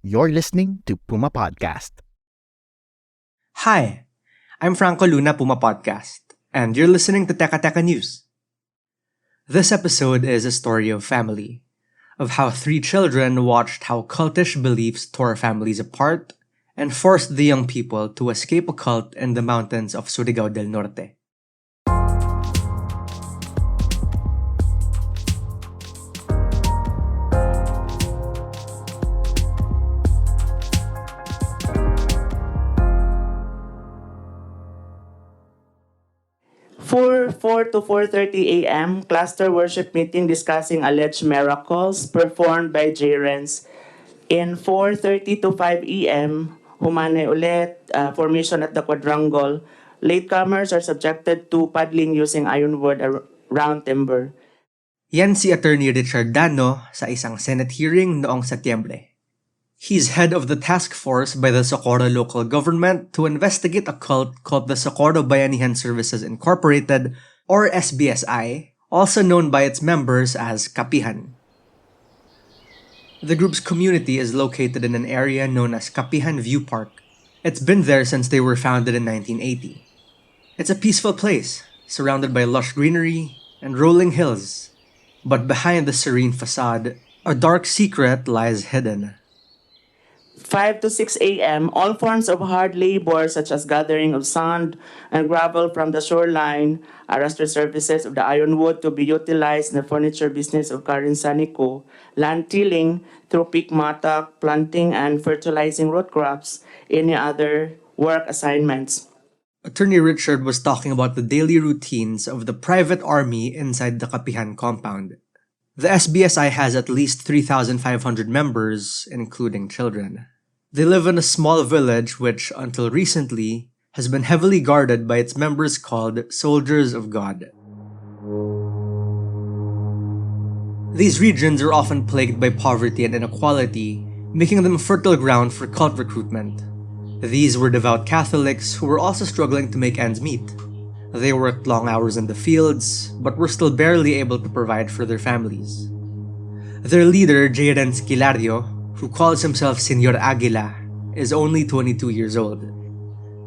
You're listening to Puma Podcast. Hi, I'm Franco Luna, Puma Podcast, and you're listening to Teka Teka News. This episode is a story of family, of how three children watched how cultish beliefs tore families apart and forced the young people to escape a cult in the mountains of Surigao del Norte. Four to 4:30 a.m. cluster worship meeting discussing alleged miracles performed by Jairens. In 4:30 to 5 a.m. humane ulit formation at the quadrangle. Latecomers are subjected to paddling using ironwood round timber. Yan si Attorney Richard Dano sa isang Senate hearing noong Setyembre. He's head of the task force by the Socorro local government to investigate a cult called the Socorro Bayanihan Services Incorporated, or SBSI, also known by its members as Kapihan. The group's community is located in an area known as Kapihan View Park. It's been there since they were founded in 1980. It's a peaceful place, surrounded by lush greenery and rolling hills. But behind the serene facade, a dark secret lies hidden. 5 to 6 a.m., all forms of hard labor such as gathering of sand and gravel from the shoreline are restored services of the ironwood to be utilized in the furniture business of Karen Sanico, land tilling through peak mattock, planting and fertilizing root crops, any other work assignments. Attorney Richard was talking about the daily routines of the private army inside the Kapihan compound. The SBSI has at least 3,500 members, including children. They live in a small village which, until recently, has been heavily guarded by its members called Soldiers of God. These regions are often plagued by poverty and inequality, making them fertile ground for cult recruitment. These were devout Catholics who were also struggling to make ends meet. They worked long hours in the fields, but were still barely able to provide for their families. Their leader, Jairens Kilario, who calls himself Señor Aguila, is only 22 years old.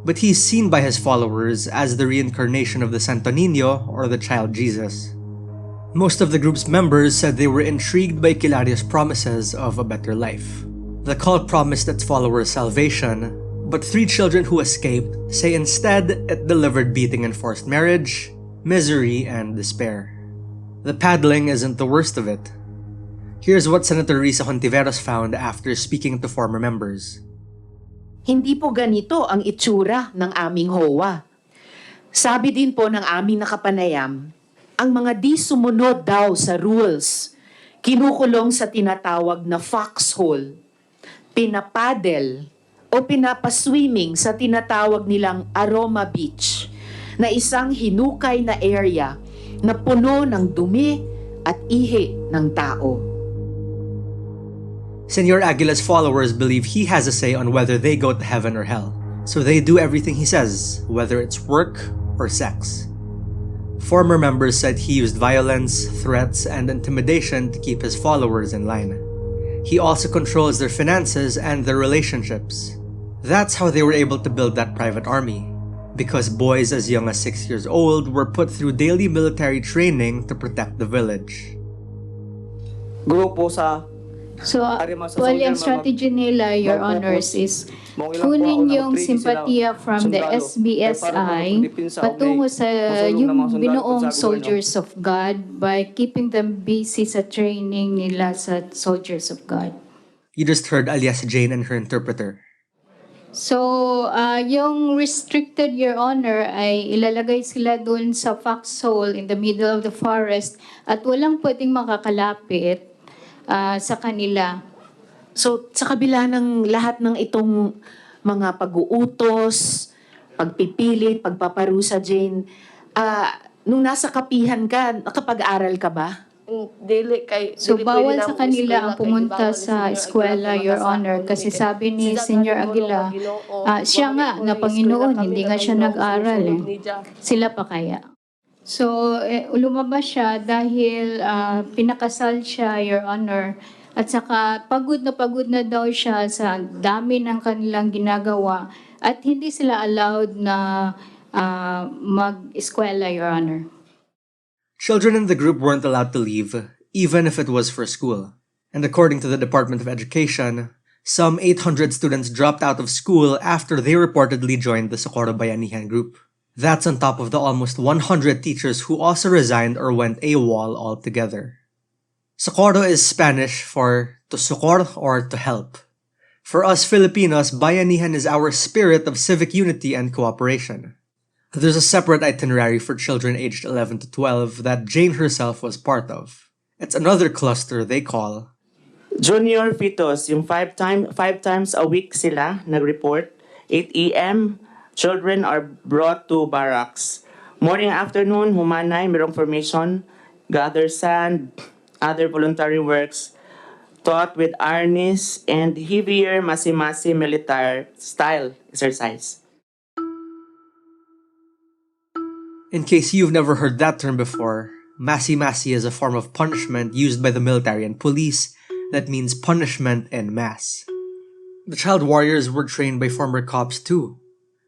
But he's seen by his followers as the reincarnation of the Santo Niño, or the child Jesus. Most of the group's members said they were intrigued by Kilario's promises of a better life. The cult promised its followers salvation, but three children who escaped say instead it delivered beating and forced marriage, misery, and despair. The paddling isn't the worst of it. Here's what Senator Risa Hontiveros found after speaking to former members. Hindi po ganito ang itsura ng aming HOA. Sabi din po ng aming nakapanayam, ang mga di sumunod daw sa rules, kinukulong sa tinatawag na foxhole, pinapaddle o pinapaswimming sa tinatawag nilang Aroma Beach, na isang hinukay na area na puno ng dumi at ihi ng tao. Señor Aguila's followers believe he has a say on whether they go to heaven or hell, so they do everything he says, whether it's work or sex. Former members said he used violence, threats, and intimidation to keep his followers in line. He also controls their finances and their relationships. That's how they were able to build that private army, because boys as young as 6 years old were put through daily military training to protect the village. Grupo sa So, actually, ang strategy nila, Your Honors, is kunin yung simpatiya from the SBSI patungo sa yung binuong soldiers of God by keeping them busy sa training nila sa soldiers of God. You just heard alias Jane and her interpreter. So, yung restricted, Your Honor, ay ilalagay sila dun sa foxhole in the middle of the forest at walang pwedeng makakalapit sa kanila. So, sa kabila ng lahat ng itong mga pag-uutos, pagpipilit, pagpaparusa, Jane, nung nasa kapihan ka, nakapag-aral ka ba? Dili kay So, dili bawal pwede sa na kanila ako ang pumunta bawal ni sa Senyor eskwela, Aguila Your sa Honor, akong kasi community. sabi ni Sida Senyor nga Aguila, mo, Ginoo, siya nga bawal na ko Panginoon, eskwela hindi kami nga siya na nag-aral Panginoon, eh. ni Jah. Sila pa kaya? So, lumabas siya dahil pinakasal siya, Your Honor. At saka pagod na daw siya sa dami ng kanilang ginagawa at hindi sila allowed na mag-eskwela, Your Honor. Children in the group weren't allowed to leave, even if it was for school. And according to the Department of Education, some 800 students dropped out of school after they reportedly joined the Socorro Bayanihan group. That's on top of the almost 100 teachers who also resigned or went AWOL altogether. Socorro is Spanish for to sucor or to help. For us Filipinos, Bayanihan is our spirit of civic unity and cooperation. There's a separate itinerary for children aged 11 to 12 that Jane herself was part of. It's another cluster they call Junior fetus, yung five times a week sila nag-report. 8 a.m., children are brought to barracks. Morning and afternoon, humanay, merong formation, gather sand, other voluntary works, taught with harness and heavier masi-masi military style exercise. In case you've never heard that term before, masi-masi is a form of punishment used by the military and police that means punishment en masse. The child warriors were trained by former cops too.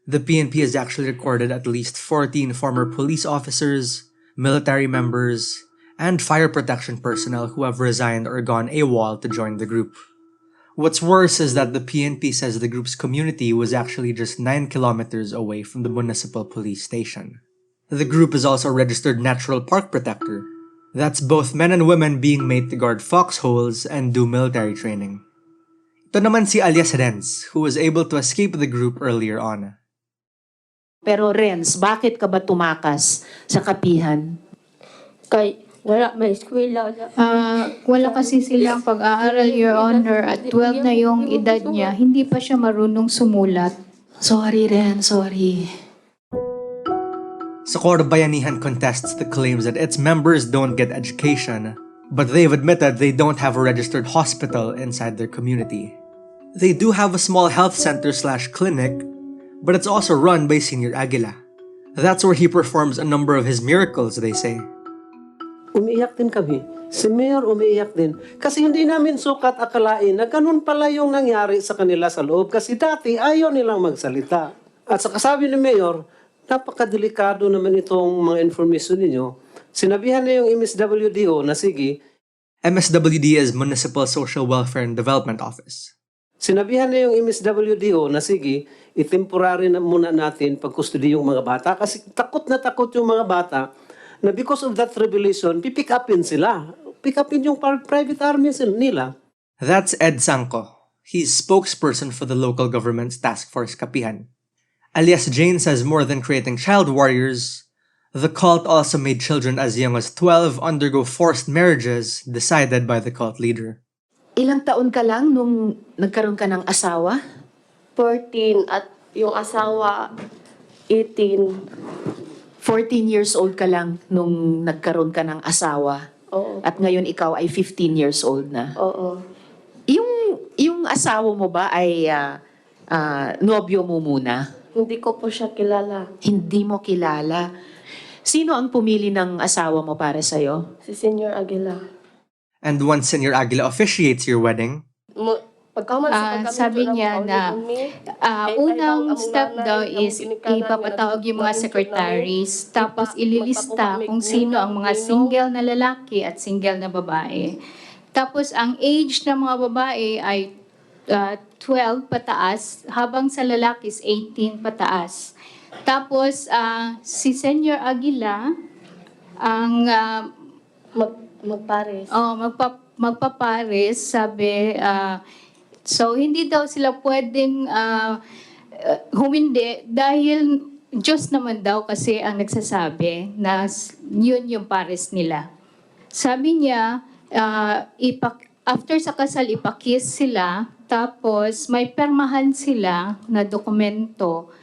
The PNP has actually recorded at least 14 former police officers, military members, and fire protection personnel who have resigned or gone AWOL to join the group. What's worse is that the PNP says the group's community was actually just 9 kilometers away from the municipal police station. The group is also a registered natural park protector. That's both men and women being made to guard foxholes and do military training. Ito naman si alias Renz, who was able to escape the group earlier on. Pero Renz, bakit ka ba tumakas sa kapihan? Kay wala may eskwela. Wala kasi silang pag-aaral, Your Honor, at 12 na yung edad niya, hindi pa siya marunong sumulat. Sorry Renz, sorry. Socorro Bayanihan contests the claims that its members don't get education, but they've admitted they don't have a registered hospital inside their community. They do have a small health center/clinic, but it's also run by Senior Aguila. That's where he performs a number of his miracles, they say. Umiiyak din kami. Si Mayor umiiyak din. Kasi hindi namin sukat akalain na ganun pala yung nangyari sa kanila sa loob. Kasi dati ayaw nilang magsalita. At sa kasabi ni Mayor, napakadelikado naman itong mga information ninyo. Sinabihan na yung MSWDO na sige. MSWD is Municipal Social Welfare and Development Office. Sinabihan na yung MSWDO na sige, itemporary na muna natin pagkustudi yung mga bata. Kasi takot na takot yung mga bata na because of that revelation, pipick upin sila. Pick upin yung private army nila. That's Ed Sanco. He's spokesperson for the local government's task force Kapihan. Alias Jane says more than creating child warriors, the cult also made children as young as 12 undergo forced marriages decided by the cult leader. Ilang taon ka lang nung nagkaroon ka ng asawa? 14 at yung asawa 18. 14 years old ka lang nung nagkaroon ka ng asawa. Oo. At ngayon ikaw ay 15 years old na. Oo. Yung asawa mo ba ay nobyo mo muna? Hindi ko po siya kilala. Hindi mo kilala. Sino ang pumili ng asawa mo para sa'yo? Si Senior Aguila. And once Senior Aguila officiates your wedding, Sabi niya na unang step daw is ipapatawag yung mga secretaries, tapos ililista kung sino ang mga single na lalaki at single na babae. Tapos ang age ng mga babae ay 12 pataas, habang sa lalaki is 18 pataas. Tapos si Senior Aguila ang magpares. Magpapares, sabi. So hindi daw sila pwedeng humindi dahil Diyos naman daw kasi ang nagsasabi na yun yung pares nila. Sabi niya, after sa kasal, ipakis sila, tapos may permahan sila na dokumento.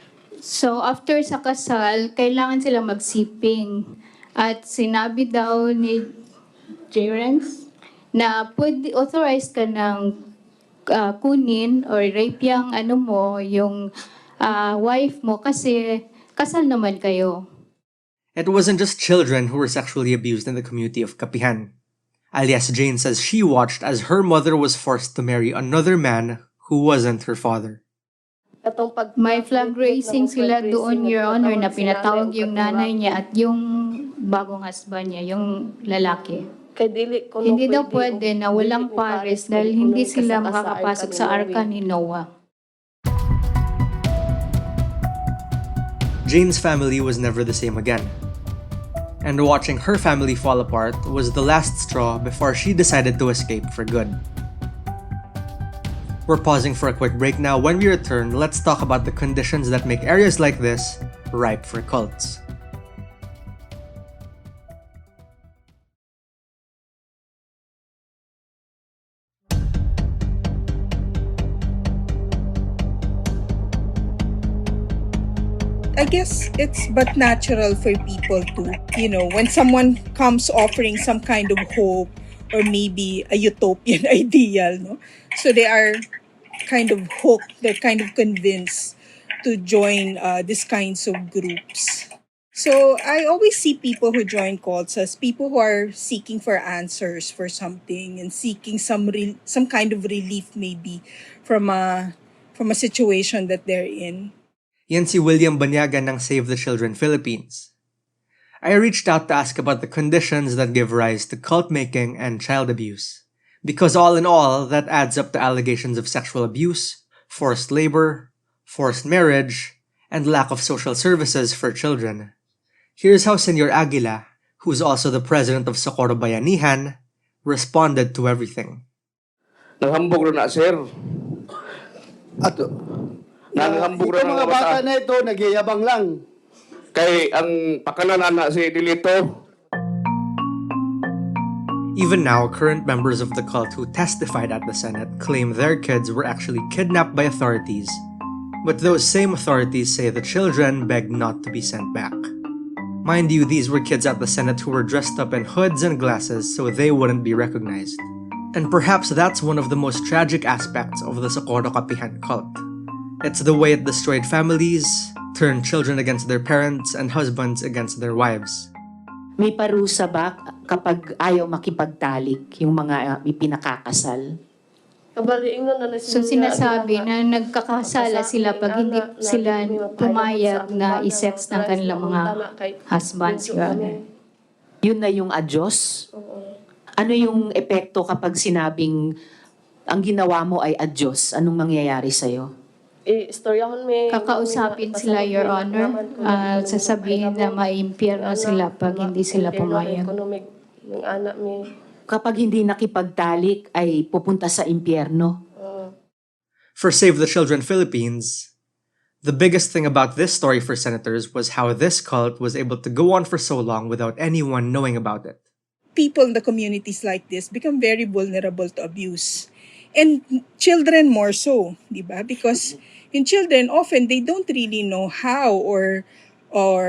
So after sa kasal, kailangan sila magsiping. At sinabi daw ni Jerence na pwede authorized ka ng kunin or rape yung yung wife mo kasi kasal naman kayo. It wasn't just children who were sexually abused in the community of Kapihan. Alias Jane says she watched as her mother was forced to marry another man who wasn't her father. May flag raising sila doon, Your Honor, na pinatawag yung nanay niya at yung bagong husband niya, yung lalaki. Hindi daw pwede na walang pares dahil hindi sila makakapasok sa arka ni Noah. Jane's family was never the same again. And watching her family fall apart was the last straw before she decided to escape for good. We're pausing for a quick break now. When we return, let's talk about the conditions that make areas like this ripe for cults. I guess it's but natural for people to, when someone comes offering some kind of hope or maybe a utopian ideal, no? So they are kind of hooked, they're kind of convinced to join these kinds of groups. So I always see people who join cults as people who are seeking for answers for something and seeking some kind of relief maybe from a situation that they're in. Yan si William Banyaga ng Save the Children Philippines. I reached out to ask about the conditions that give rise to cult making and child abuse. Because all in all, that adds up to allegations of sexual abuse, forced labor, forced marriage, and lack of social services for children. Here's how Senyor Aguila, who's also the president of Socorro Bayanihan, responded to everything. Naghambog rin na, sir. Ato. Naghambog rin Ito mga bata na ito, nagyayabang lang. Kay ang pakanan na si Dilito. Even now, current members of the cult who testified at the Senate claim their kids were actually kidnapped by authorities. But those same authorities say the children begged not to be sent back. Mind you, these were kids at the Senate who were dressed up in hoods and glasses so they wouldn't be recognized. And perhaps that's one of the most tragic aspects of the Socorro Kapihan cult. It's the way it destroyed families, turned children against their parents, and husbands against their wives. May parusa ba kapag ayaw makipagtalik yung mga ipinakakasal? So sinasabi na nagkakasala sila pag hindi sila pumayag na isex ng kanilang mga husbands. Yun na yung adyos? Ano yung epekto kapag sinabing ang ginawa mo ay adyos? Anong mangyayari sa'yo? Kakausapin sila, Your Honor. Sasabihin na maimpyerno sila pag hindi sila pumayag. Kapag hindi nakipagtalik ay pupunta sa impyerno. For Save the Children Philippines, the biggest thing about this story for senators was how this cult was able to go on for so long without anyone knowing about it. People in the communities like this become very vulnerable to abuse. And children more so, di ba? Because in children, often they don't really know how or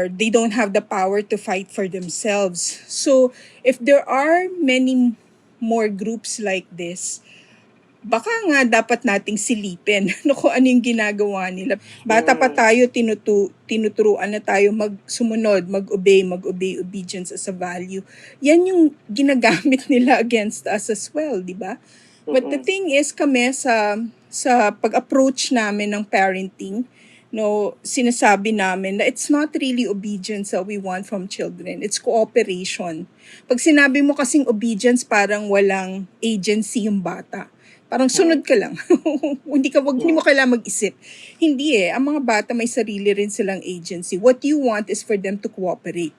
they don't have the power to fight for themselves. So if there are many more groups like this, baka nga dapat nating silipin kung ano yung ginagawa nila. Bata pa tayo, tinuturuan na tayo magsumunod, mag-obey, obedience as a value. Yan yung ginagamit nila against us as well, di ba? But the thing is, kami sa pag-approach namin ng parenting, sinasabi namin na it's not really obedience that we want from children. It's cooperation. Pag sinabi mo kasing obedience, parang walang agency yung bata. Parang sunod ka lang. Hindi mo kailangan mag-isip. Hindi ang mga bata may sarili rin silang agency. What you want is for them to cooperate.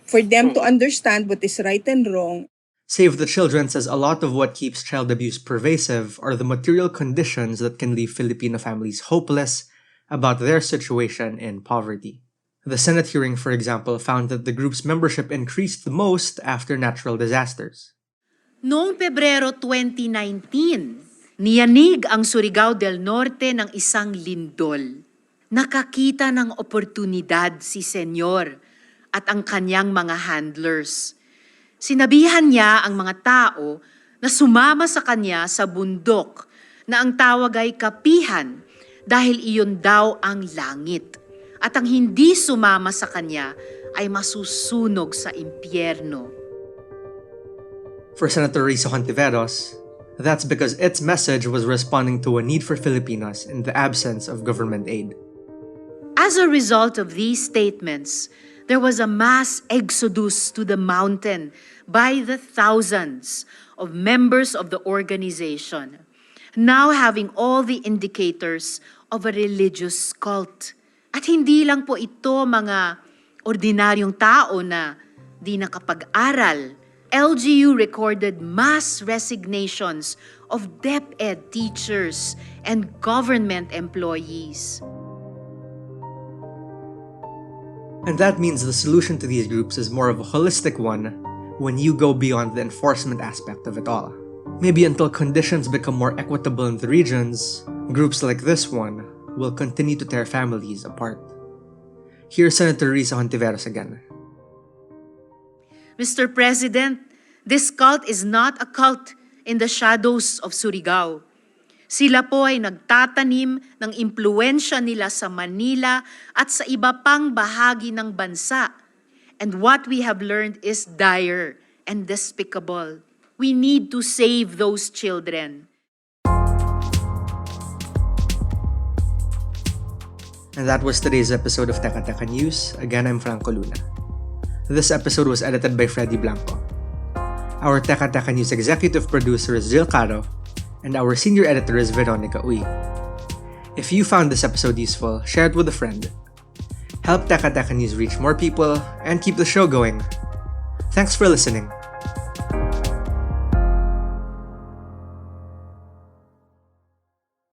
For them to understand what is right and wrong. Save the Children says a lot of what keeps child abuse pervasive are the material conditions that can leave Filipino families hopeless about their situation in poverty. The Senate hearing, for example, found that the group's membership increased the most after natural disasters. Noong Pebrero 2019, niyanig ang Surigao del Norte ng isang lindol. Nakakita ng oportunidad si Senyor at ang kanyang mga handlers. Sinabihan niya ang mga tao na sumama sa kanya sa bundok na ang tawag ay Kapihan dahil iyon daw ang langit. At ang hindi sumama sa kanya ay masusunog sa impyerno. For Senator Risa Hontiveros, that's because its message was responding to a need for Filipinos in the absence of government aid. As a result of these statements, there was a mass exodus to the mountain by the thousands of members of the organization, now having all the indicators of a religious cult. At hindi lang po ito mga ordinaryong tao na di nakapag-aral. LGU recorded mass resignations of DepEd teachers and government employees. And that means the solution to these groups is more of a holistic one when you go beyond the enforcement aspect of it all. Maybe until conditions become more equitable in the regions, groups like this one will continue to tear families apart. Here's Senator Risa Hontiveros again. Mr. President, this cult is not a cult in the shadows of Surigao. Sila po ay nagtatanim ng impluensya nila sa Manila at sa iba pang bahagi ng bansa. And what we have learned is dire and despicable. We need to save those children. And that was today's episode of Teka Teka News. Again, I'm Franco Luna. This episode was edited by Freddy Blanco. Our Teka Teka News executive producer is Jill Caro, and our senior editor is Veronica Uy. If you found this episode useful, share it with a friend. Help Teka Teka News reach more people and keep the show going. Thanks for listening.